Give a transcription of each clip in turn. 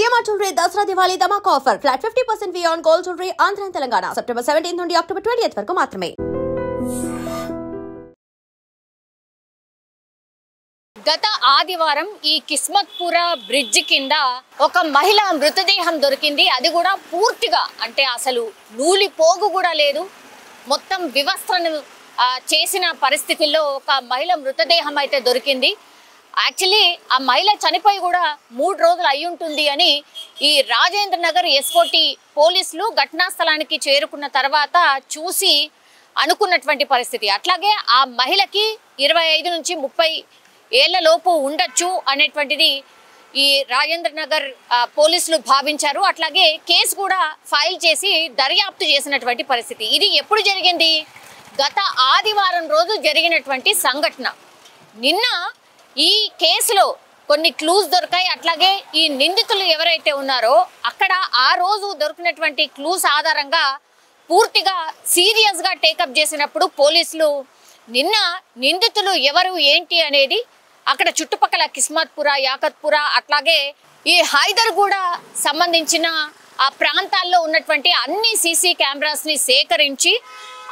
CMR jewellery Dasara Diwali ధమాకా offer flat 50% వి on gold jewellery Andhra Telangana September 17 నుండి అక్టోబర్ 20 వరకు మాత్రమే. గత ఆదివారం ఈ కిస్మత్పురా బ్రిడ్జ్ కింద ఒక మహిళ మృతదేహం దొరికింది. అది కూడా పూర్తిగా అంటే అసలు నూలి పోగు కూడా లేదు, మొత్తం వివస్త్రను చేసిన పరిస్థితుల్లో ఒక మహిళ మృతదేహం అయితే దొరికింది. యాక్చువల్లీ ఆ మహిళ చనిపోయి కూడా 3 రోజులు అయి ఉంటుంది అని ఈ రాజేంద్ర నగర్ ఎస్ఓటి పోలీసులు ఘటనా స్థలానికి చేరుకున్న తర్వాత చూసి అనుకున్నటువంటి పరిస్థితి. అట్లాగే ఆ మహిళకి 25 నుంచి 30 ఏళ్ల లోపు ఉండొచ్చు అనేటువంటిది ఈ రాజేంద్ర నగర్ పోలీసులు భావించారు. అట్లాగే కేసు కూడా ఫైల్ చేసి దర్యాప్తు చేసినటువంటి పరిస్థితి. ఇది ఎప్పుడు జరిగింది? గత ఆదివారం రోజు జరిగినటువంటి సంఘటన. నిన్న ఈ కేసులో కొన్ని క్లూస్ దొరికాయి. అట్లాగే ఈ నిందితులు ఎవరైతే ఉన్నారో అక్కడ ఆ రోజు దొరికినటువంటి క్లూస్ ఆధారంగా పూర్తిగా సీరియస్గా టేకప్ చేసినప్పుడు పోలీసులు నిన్న నిందితులు ఎవరు ఏంటి అనేది అక్కడ చుట్టుపక్కల కిస్మత్పురా, యాకత్పురా, అట్లాగే ఈ హైదర్గూడ సంబంధించిన ఆ ప్రాంతాల్లో ఉన్నటువంటి అన్ని సీసీ కెమెరాస్ని సేకరించి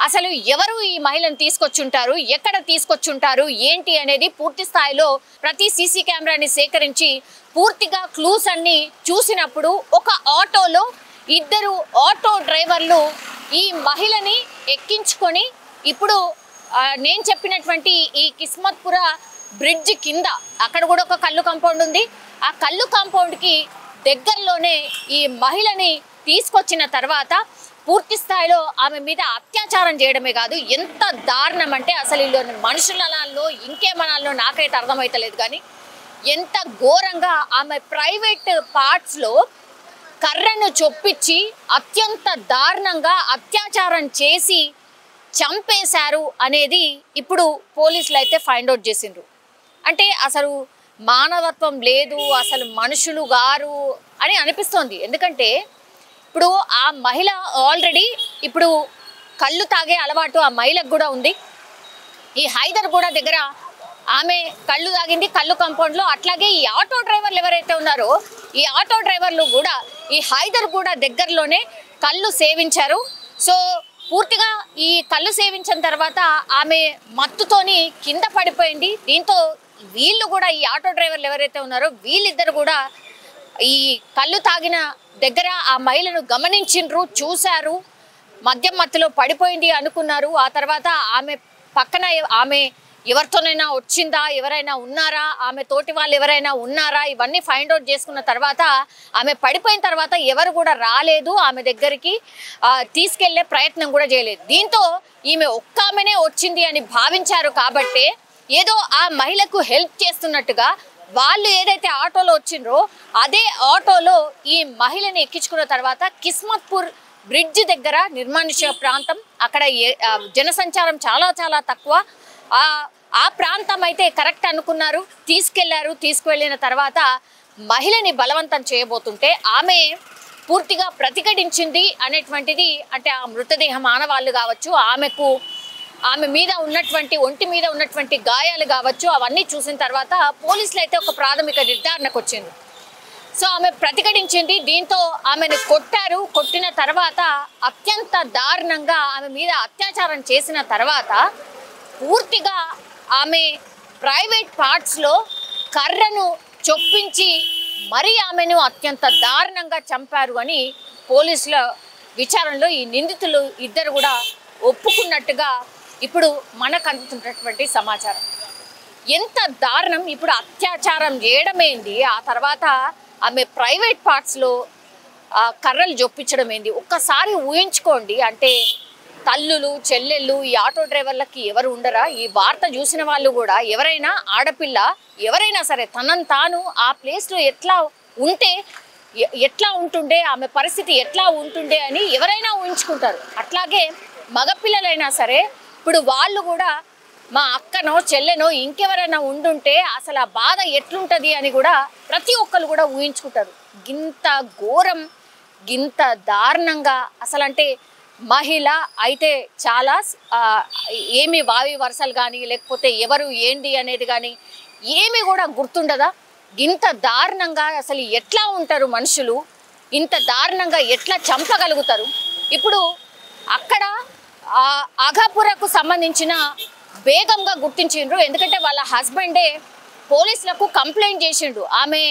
అసలు ఎవరు ఈ మహిళను తీసుకొచ్చుంటారు, ఎక్కడ తీసుకొచ్చుంటారు, ఏంటి అనేది పూర్తి స్థాయిలో ప్రతి సీసీ కెమెరాని సేకరించి పూర్తిగా క్లూస్ అన్ని చూసినప్పుడు ఒక ఆటోలో 2 ఆటో డ్రైవర్లు ఈ మహిళని ఎక్కించుకొని ఇప్పుడు నేను చెప్పినటువంటి ఈ కిస్మత్పురా బ్రిడ్జ్ కింద అక్కడ కూడా ఒక కల్లు కాంపౌండ్ ఉంది. ఆ కల్లు కాంపౌండ్కి దగ్గరలోనే ఈ మహిళని తీసుకొచ్చిన తర్వాత పూర్తి స్థాయిలో ఆమె మీద అత్యాచారం చేయడమే కాదు, ఎంత దారుణం అంటే అసలు వీళ్ళు మనుషులలో ఇంకేమనాలో నాకైతే అర్థమవుతలేదు. కానీ ఎంత ఘోరంగా ఆమె ప్రైవేట్ పార్ట్స్లో కర్రను చొప్పించి అత్యంత దారుణంగా అత్యాచారం చేసి చంపేశారు అనేది ఇప్పుడు పోలీసులు అయితే ఫైండ్ అవుట్ చేసిండ్రు. అంటే అసలు మానవత్వం లేదు, అసలు మనుషులు గారు అని అనిపిస్తోంది. ఎందుకంటే ఇప్పుడు ఆ మహిళ ఆల్రెడీ ఇప్పుడు కళ్ళు తాగే అలవాటు ఆ మహిళకు కూడా ఉంది. ఈ హైదర్గూడ దగ్గర ఆమె కళ్ళు తాగింది, కళ్ళు కాంపౌండ్లో. అట్లాగే ఈ ఆటో డ్రైవర్లు ఎవరైతే ఉన్నారో ఈ ఆటో డ్రైవర్లు కూడా ఈ హైదర్గూడ దగ్గరలోనే కళ్ళు సేవించారు. సో పూర్తిగా ఈ కళ్ళు సేవించిన తర్వాత ఆమె మత్తుతోని కింద పడిపోయింది. దీంతో వీళ్ళు కూడా ఈ ఆటో డ్రైవర్లు ఎవరైతే ఉన్నారో వీళ్ళిద్దరు కూడా ఈ కళ్ళు తాగిన దగ్గర ఆ మహిళను గమనించిండ్రు, చూశారు, మద్యం మత్తులో పడిపోయింది అనుకున్నారు. ఆ తర్వాత ఆమె పక్కన ఆమె ఎవరితోనైనా వచ్చిందా, ఎవరైనా ఉన్నారా, ఆమె తోటి వాళ్ళు ఎవరైనా ఉన్నారా, ఇవన్నీ ఫైండ్ అవుట్ చేసుకున్న తర్వాత ఆమె పడిపోయిన తర్వాత ఎవరు కూడా రాలేదు, ఆమె దగ్గరికి తీసుకెళ్లే ప్రయత్నం కూడా చేయలేదు. దీంతో ఈమె ఒక్క ఆమెనే వచ్చింది అని భావించారు. కాబట్టి ఏదో ఆ మహిళకు హెల్ప్ చేస్తున్నట్టుగా వాళ్ళు ఏదైతే ఆటోలో వచ్చిండ్రో అదే ఆటోలో ఈ మహిళని ఎక్కించుకున్న తర్వాత కిస్మత్పూర్ బ్రిడ్జ్ దగ్గర నిర్మానుష్య ప్రాంతం, అక్కడ జనసంచారం చాలా చాలా తక్కువ. ఆ ప్రాంతం అయితే కరెక్ట్ అనుకున్నారు, తీసుకెళ్లారు. తీసుకువెళ్ళిన తర్వాత మహిళని బలవంతం చేయబోతుంటే ఆమె పూర్తిగా ప్రతిఘటించింది అనేటువంటిది, అంటే ఆ మృతదేహం ఆనవాళ్ళు కావచ్చు, ఆమె మీద ఉన్నటువంటి ఒంటి మీద ఉన్నటువంటి గాయాలు కావచ్చు, అవన్నీ చూసిన తర్వాత పోలీసులు అయితే ఒక ప్రాథమిక నిర్ధారణకు వచ్చింది. సో ఆమె ప్రతిఘటించింది. దీంతో ఆమెను కొట్టారు. కొట్టిన తర్వాత అత్యంత దారుణంగా ఆమె మీద అత్యాచారం చేసిన తర్వాత పూర్తిగా ఆమె ప్రైవేట్ పార్ట్స్లో కర్రను చొప్పించి మరీ ఆమెను అత్యంత దారుణంగా చంపారు అని పోలీసుల విచారణలో ఈ నిందితులు ఇద్దరు కూడా ఒప్పుకున్నట్టుగా ఇప్పుడు మనకు అందుతున్నటువంటి సమాచారం. ఎంత దారుణం! ఇప్పుడు అత్యాచారం చేయడమేంది, ఆ తర్వాత ఆమె ప్రైవేట్ పార్ట్స్లో కర్రలు జొప్పించడం ఏంది? ఒక్కసారి ఊహించుకోండి. అంటే తల్లులు, చెల్లెళ్ళు, ఈ ఆటో డ్రైవర్లకి ఎవరు ఉండరా? ఈ వార్త చూసిన వాళ్ళు కూడా ఎవరైనా ఆడపిల్ల ఎవరైనా సరే తనను తాను ఆ ప్లేస్లో ఎట్లా ఉంటుండే, ఆమె పరిస్థితి ఎట్లా ఉంటుండే అని ఎవరైనా ఊహించుకుంటారు. అట్లాగే మగపిల్లలైనా సరే ఇప్పుడు వాళ్ళు కూడా మా అక్కనో చెల్లెనో ఇంకెవరైనా ఉండుంటే అసలు ఆ బాధ ఎట్లుంటుంది అని కూడా ప్రతి ఒక్కరు కూడా ఊహించుకుంటారు. గింత ఘోరం, గింత దారుణంగా అసలు అంటే మహిళ అయితే చాలా ఏమి వావి వరుసలు కానీ లేకపోతే ఎవరు ఏంటి అనేది కానీ ఏమి కూడా గుర్తుండదా? ఇంత దారుణంగా అసలు ఎట్లా ఉంటారు మనుషులు, ఇంత దారుణంగా ఎట్లా చంపగలుగుతారు? ఇప్పుడు అక్కడ ఆఘాపురకు సంబంధించిన బేగంగా గుర్తించిండ్రు. ఎందుకంటే వాళ్ళ హస్బెండే పోలీసులకు కంప్లైంట్ చేసిండు, ఆమె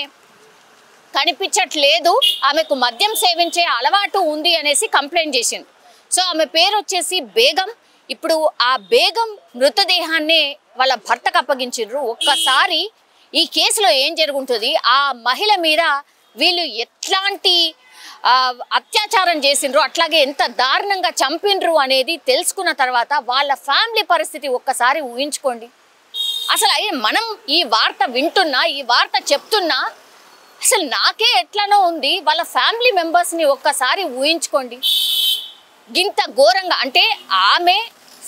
కనిపించట్లేదు, ఆమెకు మద్యం సేవించే అలవాటు ఉంది అనేసి కంప్లైంట్ చేసిండు. సో ఆమె పేరు వచ్చేసి బేగం. ఇప్పుడు ఆ బేగం మృతదేహాన్ని వాళ్ళ భర్తకు అప్పగించిండ్రు. ఒక్కసారి ఈ కేసులో ఏం జరుగుతుంది, ఆ మహిళ మీద వీళ్ళు ఎట్లాంటి అత్యాచారం చేసిండ్రు, అట్లాగే ఎంత దారుణంగా చంపిండ్రు అనేది తెలుసుకున్న తర్వాత వాళ్ళ ఫ్యామిలీ పరిస్థితి ఒక్కసారి ఊహించుకోండి. అసలు మనం ఈ వార్త వింటున్నా, ఈ వార్త చెప్తున్నా అసలు నాకే ఎట్లనో ఉంది. వాళ్ళ ఫ్యామిలీ మెంబర్స్ని ఒక్కసారి ఊహించుకోండి. ఇంత ఘోరంగా అంటే ఆమె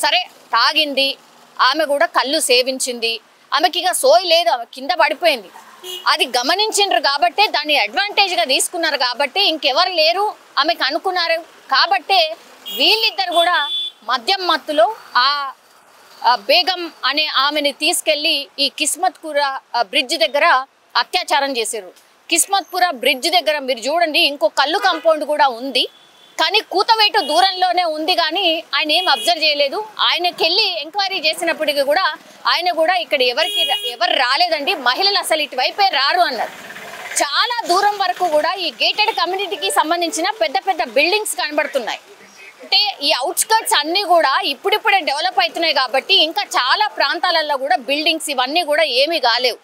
సరే తాగింది, ఆమె కూడా కళ్ళు సేవించింది, ఆమెకి ఇక సోయి లేదు, ఆమె కింద పడిపోయింది. అది గమనించిండ్రు కాబట్టే, దాన్ని అడ్వాంటేజ్గా తీసుకున్నారు కాబట్టి, ఇంకెవరు లేరు ఆమెకు అనుకున్నారు కాబట్టే వీళ్ళిద్దరు కూడా మద్యం మత్తులో ఆ బేగం అనే ఆమెని తీసుకెళ్ళి ఈ కిస్మత్పురా బ్రిడ్జ్ దగ్గర అత్యాచారం చేశారు. కిస్మత్పురా బ్రిడ్జ్ దగ్గర మీరు చూడండి, ఇంకో కళ్ళు కాంపౌండ్ కూడా ఉంది, కానీ కూతవేటు దూరంలోనే ఉంది, కానీ ఆయన ఏం అబ్జర్వ్ చేయలేదు. ఆయనకి వెళ్ళి ఎంక్వైరీ చేసినప్పటికీ కూడా ఆయన కూడా ఇక్కడ ఎవరు రాలేదండి, మహిళలు అసలు ఇటువైపే రారు అన్నారు. చాలా దూరం వరకు కూడా ఈ గేటెడ్ కమ్యూనిటీకి సంబంధించిన పెద్ద పెద్ద బిల్డింగ్స్ కనబడుతున్నాయి. అంటే ఈ అవుట్స్కర్ట్స్ అన్నీ కూడా ఇప్పుడిప్పుడే డెవలప్ అవుతున్నాయి కాబట్టి ఇంకా చాలా ప్రాంతాలలో కూడా బిల్డింగ్స్ ఇవన్నీ కూడా ఏమీ కాలేవు.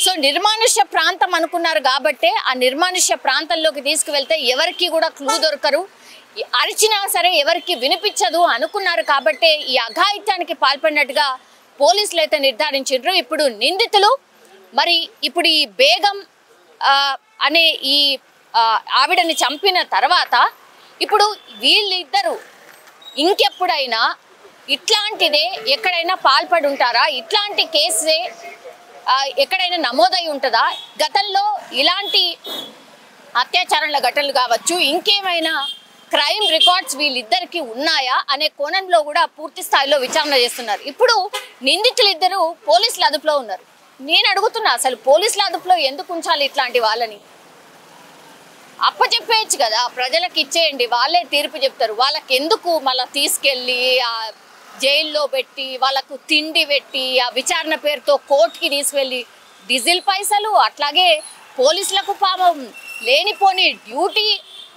సో నిర్మానుష్య ప్రాంతం అనుకున్నారు కాబట్టే ఆ నిర్మానుష్య ప్రాంతంలోకి తీసుకువెళ్తే ఎవరికి కూడా క్లూ దొరకరు, అరిచినా సరే ఎవరికి వినిపించదు అనుకున్నారు కాబట్టే ఈ అఘాయిత్యానికి పాల్పడినట్టుగా పోలీసులు అయితే నిర్ధారించారు. ఇప్పుడు నిందితులు మరి ఇప్పుడు ఈ బేగం అనే ఈ ఆవిడని చంపిన తర్వాత ఇప్పుడు వీళ్ళిద్దరూ ఇంకెప్పుడైనా ఇట్లాంటిదే ఎక్కడైనా పాల్పడి ఉంటారా, ఇట్లాంటి కేసే ఎక్కడైనా నమోదై ఉంటుందా, గతంలో ఇలాంటి అత్యాచారాల ఘటనలు కావచ్చు, ఇంకేమైనా క్రైమ్ రికార్డ్స్ వీళ్ళిద్దరికి ఉన్నాయా అనే కోణంలో కూడా పూర్తి స్థాయిలో విచారణ చేస్తున్నారు. ఇప్పుడు నిందితులు ఇద్దరు పోలీసుల అదుపులో ఉన్నారు. నేను అడుగుతున్నా, అసలు పోలీసుల అదుపులో ఎందుకు ఉంచాలి ఇట్లాంటి వాళ్ళని? అప్పచెప్పేయచ్చు కదా, ప్రజలకు ఇచ్చేయండి, వాళ్ళే తీర్పు చెప్తారు. వాళ్ళకి ఎందుకు మళ్ళీ తీసుకెళ్ళి ఆ జైల్లో పెట్టి వాళ్ళకు తిండి పెట్టి ఆ విచారణ పేరుతో కోర్టుకి తీసుకెళ్ళి డీజిల్ పైసలు, అట్లాగే పోలీసులకు పాపం లేనిపోని డ్యూటీ,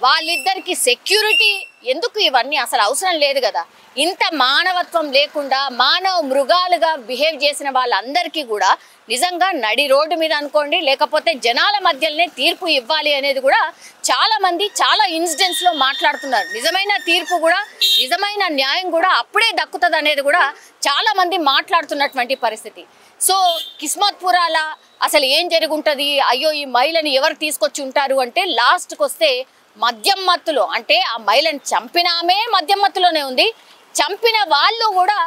వాళ్ళిద్దరికి సెక్యూరిటీ, ఎందుకు ఇవన్నీ అసలు అవసరం లేదు కదా. ఇంత మానవత్వం లేకుండా మానవ మృగాలుగా బిహేవ్ చేసిన వాళ్ళందరికీ కూడా నిజంగా నడి రోడ్డు మీద అనుకోండి, లేకపోతే జనాల మధ్యలోనే తీర్పు ఇవ్వాలి అనేది కూడా చాలామంది చాలా ఇన్సిడెంట్స్లో మాట్లాడుతున్నారు. నిజమైన తీర్పు కూడా, నిజమైన న్యాయం కూడా అప్పుడే దక్కుతుంది అనేది కూడా చాలామంది మాట్లాడుతున్నటువంటి పరిస్థితి. సో కిస్మత్పురాల అసలు ఏం జరుగుంటుంది, అయ్యో ఈ మహిళని ఎవరు తీసుకొచ్చి ఉంటారు అంటే లాస్ట్కి వస్తే మద్యం మత్తులో, అంటే ఆ మహిళని చంపినామే మద్యం మత్తులోనే ఉంది, చంపిన వాళ్ళు కూడా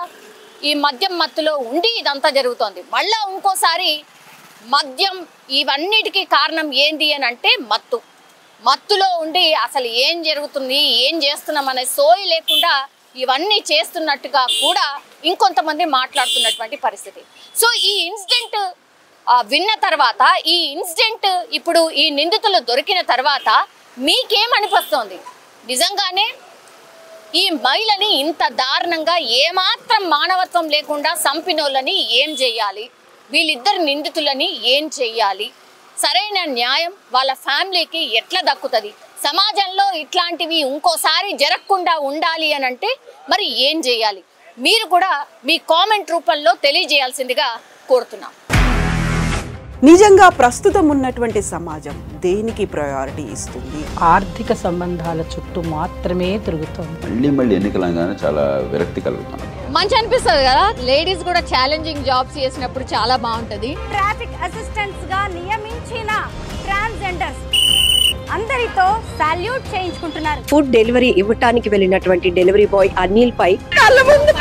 ఈ మద్యం మత్తులో ఉండి ఇదంతా జరుగుతోంది. మళ్ళా ఇంకోసారి మద్యం ఇవన్నిటికీ కారణం ఏంది అని అంటే మత్తులో ఉండి అసలు ఏం జరుగుతుంది, ఏం చేస్తున్నాం అనే సోయి లేకుండా ఇవన్నీ చేస్తున్నట్టుగా కూడా ఇంకొంతమంది మాట్లాడుతున్నటువంటి పరిస్థితి. సో ఈ ఇన్సిడెంట్ విన్న తర్వాత, ఈ ఇన్సిడెంట్ ఇప్పుడు ఈ నిందితులు దొరికిన తర్వాత మీకేమనిపిస్తోంది? నిజంగానే ఈ మహిళని ఇంత దారుణంగా ఏమాత్రం మానవత్వం లేకుండా చంపినోళ్ళని ఏం చేయాలి, వీళ్ళిద్దరు నిందితులని ఏం చెయ్యాలి, సరైన న్యాయం వాళ్ళ ఫ్యామిలీకి ఎట్లా దక్కుతుంది, సమాజంలో ఇట్లాంటివి ఇంకోసారి జరగకుండా ఉండాలి అని అంటే మరి ఏం చేయాలి? మీరు కూడా మీ కామెంట్ రూపంలో తెలియజేయాల్సిందిగా కోరుతున్నాం. నిజంగా ప్రస్తుతం ఉన్నటువంటి సమాజం దేనికి ప్రయారిటీ ఇస్తుంది? ఆర్థిక సంబంధాల చుట్టూ మాత్రమే తిరుగుతుంది. మళ్ళీ ఎన్నికలంగానే చాలా విరక్తి కలుగుతాం. మంచి అనిపిస్తుంది కదా, లేడీస్ కూడా ఛాలెంజింగ్ జాబ్స్ చేసినప్పుడు చాలా బాగుంటది. ట్రాఫిక్ అసిస్టెంట్స్ గా నియమించిన ట్రాన్స్జెండర్స్ అందరితో సాల్యూట్ చేయించుకుంటున్నారు. ఫుడ్ డెలివరీ ఇవ్వటానికి వెళ్ళినటువంటి డెలివరీ బాయ్ అనిల్ పై కళ్ళ ముందు